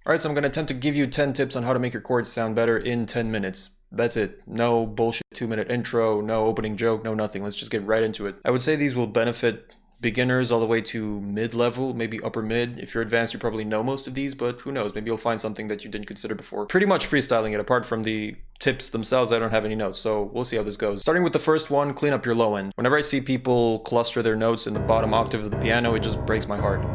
Alright, so I'm going to attempt to give you 10 tips on how to make your chords sound better in 10 minutes. That's it. No bullshit 2-minute intro, no opening joke, no nothing. Let's just get right into it. I would say these will benefit beginners all the way to mid-level, maybe upper mid. If you're advanced, you probably know most of these, but who knows? Maybe you'll find something that you didn't consider before. Pretty much freestyling it. Apart from the tips themselves, I don't have any notes, so we'll see how this goes. Starting with the first one, clean up your low end. Whenever I see people cluster their notes in the bottom octave of the piano, it just breaks my heart.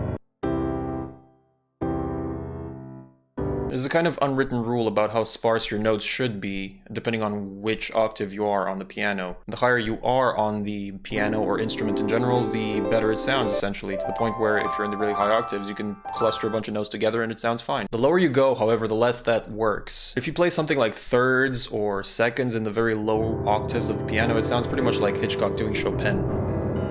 There's a kind of unwritten rule about how sparse your notes should be, depending on which octave you are on the piano. The higher you are on the piano or instrument in general, the better it sounds, essentially, to the point where if you're in the really high octaves, you can cluster a bunch of notes together and it sounds fine. The lower you go, however, the less that works. If you play something like thirds or seconds in the very low octaves of the piano, it sounds pretty much like Hitchcock doing Chopin.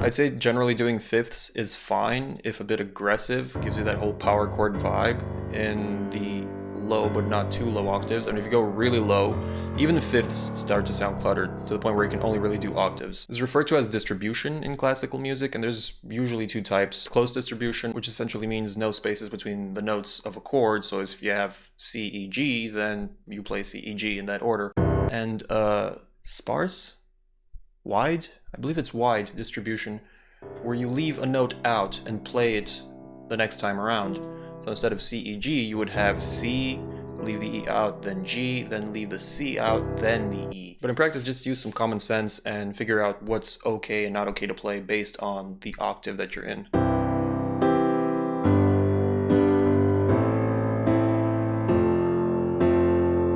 I'd say generally doing fifths is fine, if a bit aggressive, gives you that whole power chord vibe in the low but not too low octaves. And if you go really low, even the fifths start to sound cluttered to the point where you can only really do octaves. It's referred to as distribution in classical music, and there's usually two types. Close distribution, which essentially means no spaces between the notes of a chord, so if you have C, E, G, then you play C, E, G in that order. And sparse? Wide? I believe it's wide distribution, where you leave a note out and play it the next time around. So instead of C, E, G, you would have C, leave the E out, then G, then leave the C out, then the E. But in practice, just use some common sense and figure out what's okay and not okay to play based on the octave that you're in.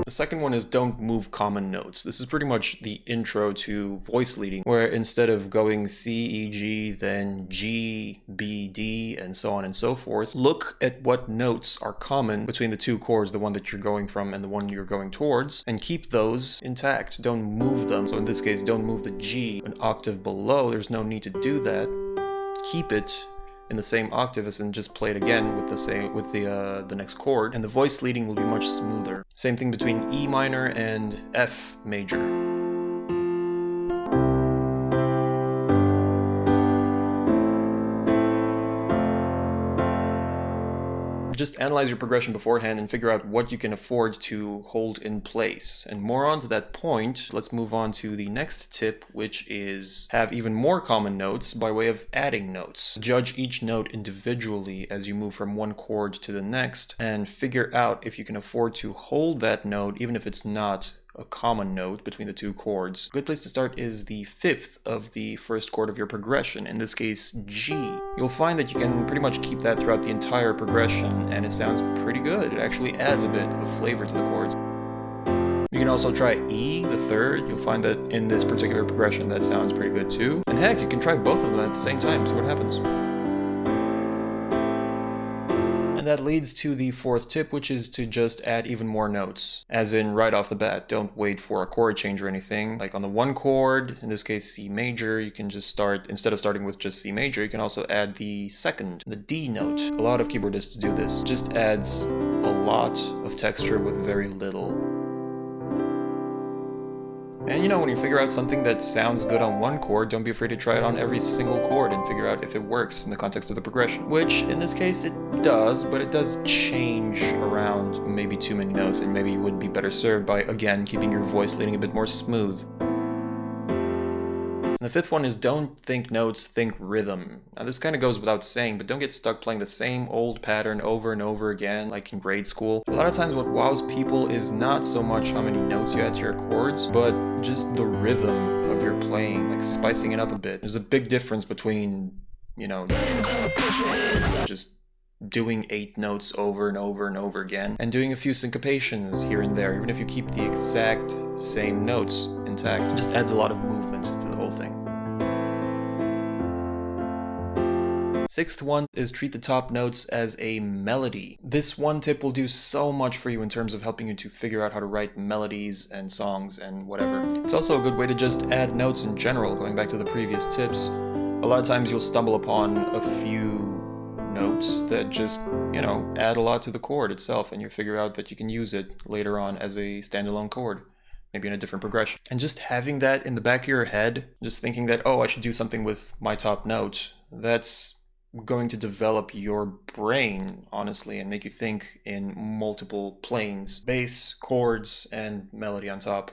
The second one is don't move common notes. This is pretty much the intro to voice leading, where instead of going C, E, G, then G, B, D, and so on and so forth, look at what notes are common between the two chords, the one that you're going from and the one you're going towards, and keep those intact. Don't move them. So in this case, don't move the G an octave below. There's no need to do that. Keep it in the same octave and just play it again with the next chord, and the voice leading will be much smoother. Same thing between E minor and F major. Just analyze your progression beforehand and figure out what you can afford to hold in place. And more on to that point, let's move on to the next tip, which is have even more common notes by way of adding notes. Judge each note individually as you move from one chord to the next, and figure out if you can afford to hold that note even if it's not a common note between the two chords. A good place to start is the fifth of the first chord of your progression, in this case G. You'll find that you can pretty much keep that throughout the entire progression, and it sounds pretty good. It actually adds a bit of flavor to the chords. You can also try E, the third. You'll find that in this particular progression that sounds pretty good too. And heck, you can try both of them at the same time, see what happens. And that leads to the fourth tip, which is to just add even more notes. As in, right off the bat, don't wait for a chord change or anything. Like on the one chord, in this case C major, you can just start, instead of starting with just C major, you can also add the second, the D note. A lot of keyboardists do this. Just adds a lot of texture with very little. And you know, when you figure out something that sounds good on one chord, don't be afraid to try it on every single chord and figure out if it works in the context of the progression. Which, in this case, it does, but it does change around maybe too many notes, and maybe you would be better served by, again, keeping your voice leading a bit more smooth. And the fifth one is don't think notes, think rhythm. Now this kind of goes without saying, but don't get stuck playing the same old pattern over and over again, like in grade school. A lot of times what wows people is not so much how many notes you add to your chords, but just the rhythm of your playing, like spicing it up a bit. There's a big difference between, you know, just doing 8 notes over and over and over again, and doing a few syncopations here and there, even if you keep the exact same notes intact. It just adds a lot of movement to the whole thing. Sixth one is treat the top notes as a melody. This one tip will do so much for you in terms of helping you to figure out how to write melodies and songs and whatever. It's also a good way to just add notes in general, going back to the previous tips. A lot of times you'll stumble upon a few notes that just, you know, add a lot to the chord itself, and you figure out that you can use it later on as a standalone chord, maybe in a different progression. And just having that in the back of your head, just thinking that, oh, I should do something with my top note, that's going to develop your brain, honestly, and make you think in multiple planes. Bass, chords, and melody on top.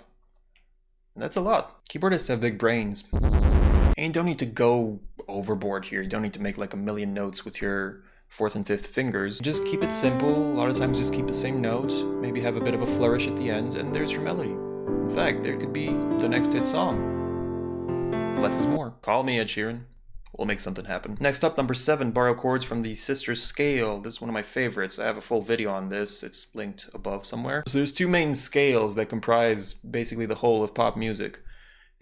And that's a lot. Keyboardists have big brains. And you don't need to go overboard here. You don't need to make like a million notes with your fourth and fifth fingers. Just keep it simple. A lot of times just keep the same note, maybe have a bit of a flourish at the end, and there's your melody. In fact, there could be the next hit song. Less is more. Call me Ed Sheeran. We'll make something happen. Next up, number 7, borrow chords from the sister scale. This is one of my favorites. I have a full video on this. It's linked above somewhere. So there's 2 main scales that comprise basically the whole of pop music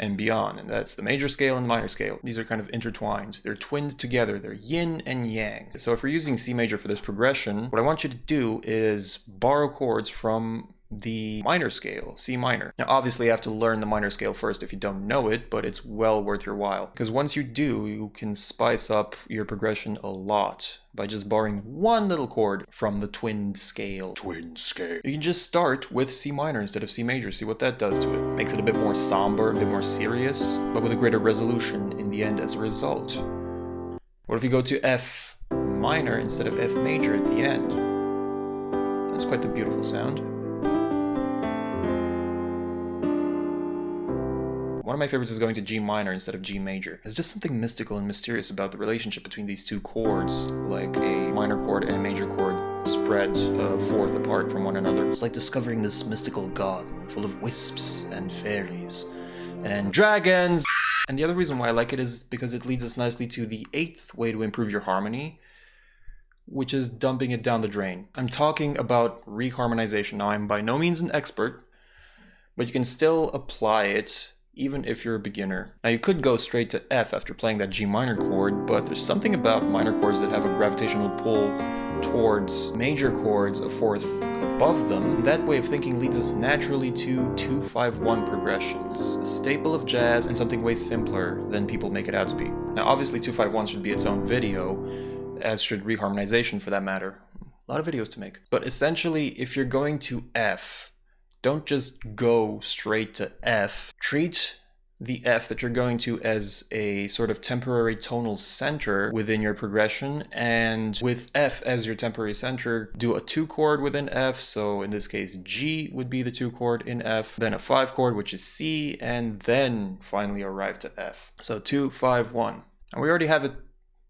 and beyond, and that's the major scale and the minor scale. These are kind of intertwined. They're twinned together. They're yin and yang. So if we're using C major for this progression, what I want you to do is borrow chords from the minor scale, C minor. Now obviously you have to learn the minor scale first if you don't know it, but it's well worth your while. Because once you do, you can spice up your progression a lot by just borrowing one little chord from the twinned scale. You can just start with C minor instead of C major, see what that does to it. Makes it a bit more somber, a bit more serious, but with a greater resolution in the end as a result. What if you go to F minor instead of F major at the end? That's quite the beautiful sound. One of my favorites is going to G minor instead of G major. There's just something mystical and mysterious about the relationship between these 2 chords, like a minor chord and a major chord spread a fourth apart from one another. It's like discovering this mystical garden full of wisps and fairies and dragons. And the other reason why I like it is because it leads us nicely to the 8th way to improve your harmony, which is dumping it down the drain. I'm talking about reharmonization. Now, I'm by no means an expert, but you can still apply it even if you're a beginner. Now you could go straight to F after playing that G minor chord, but there's something about minor chords that have a gravitational pull towards major chords a fourth above them. That way of thinking leads us naturally to 2-5-1 progressions, a staple of jazz and something way simpler than people make it out to be. Now obviously 2-5-1 should be its own video, as should reharmonization for that matter. A lot of videos to make. But essentially, if you're going to F, don't just go straight to F. Treat the F that you're going to as a sort of temporary tonal center within your progression, and with F as your temporary center, do a 2 chord within F. So in this case, G would be the 2 chord in F, then a 5 chord, which is C, and then finally arrive to F. So 2-5-1. And we already have it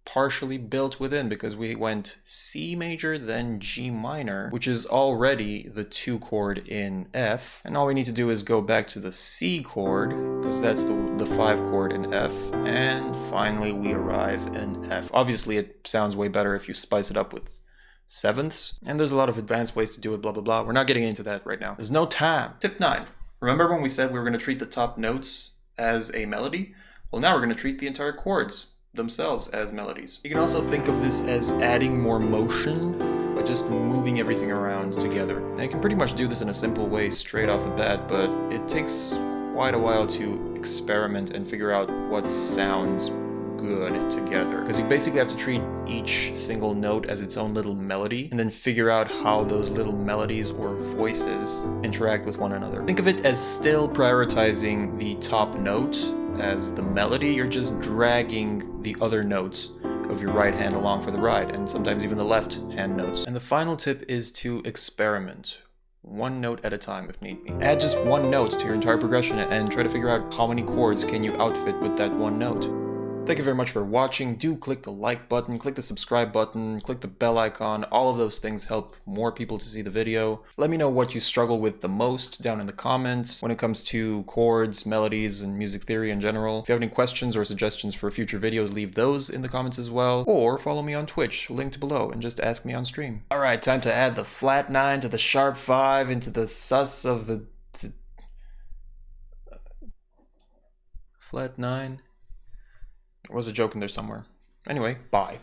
partially built within because we went C major, then G minor, which is already the 2 chord in F. And all we need to do is go back to the C chord, because that's the 5 chord in F. And finally we arrive in F. Obviously it sounds way better if you spice it up with sevenths. And there's a lot of advanced ways to do it, blah, blah, blah. We're not getting into that right now. There's no time. Tip 9. Remember when we said we were going to treat the top notes as a melody? Well, now we're going to treat the entire chords themselves as melodies. You can also think of this as adding more motion by just moving everything around together. Now you can pretty much do this in a simple way straight off the bat, but it takes quite a while to experiment and figure out what sounds good together. Because you basically have to treat each single note as its own little melody and then figure out how those little melodies or voices interact with one another. Think of it as still prioritizing the top note as the melody. You're just dragging the other notes of your right hand along for the ride, and sometimes even the left hand notes. And the final tip is to experiment. 1 note at a time if need be. Add just 1 note to your entire progression and try to figure out how many chords can you outfit with that 1 note. Thank you very much for watching. Do click the like button, click the subscribe button, click the bell icon. All of those things help more people to see the video. Let me know what you struggle with the most down in the comments when it comes to chords, melodies, and music theory in general. If you have any questions or suggestions for future videos, leave those in the comments as well. Or follow me on Twitch, linked below, and just ask me on stream. Alright, time to add the flat 9 to the sharp 5 into the sus of the flat 9. There was a joke in there somewhere. Anyway, bye.